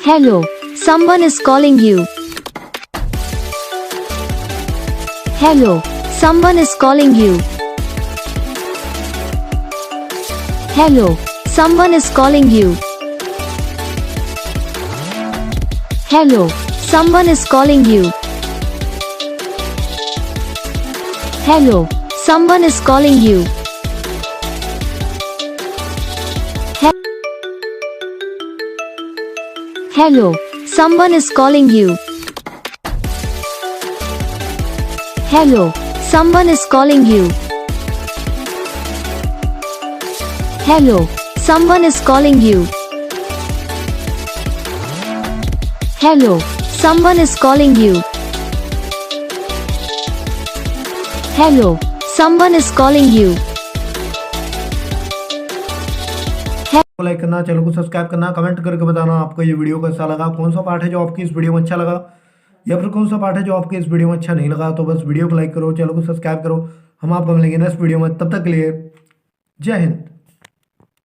Hello, someone is calling you. Hello, someone is calling you. Hello, someone is calling you. Hello, someone is calling you. Hello, someone is calling you. Hello, someone is calling you. Hello, someone is calling you. Hello, someone is calling you. Hello, someone is calling you. Hello, someone is calling you. Like करना, channel को subscribe करना, comment करके बताना आपको ये video कैसा लगा, कौन सा पार्ट है जो आपकी इस वीडियो में अच्छा लगा या फिर कौन सा पार्ट है जो आपके इस वीडियो में अच्छा नहीं लगा। तो बस वीडियो को लाइक करो, चैनल को सब्सक्राइब करो। हम आपको मिलेंगे नेक्स्ट वीडियो में, तब तक के लिए जय हिंद।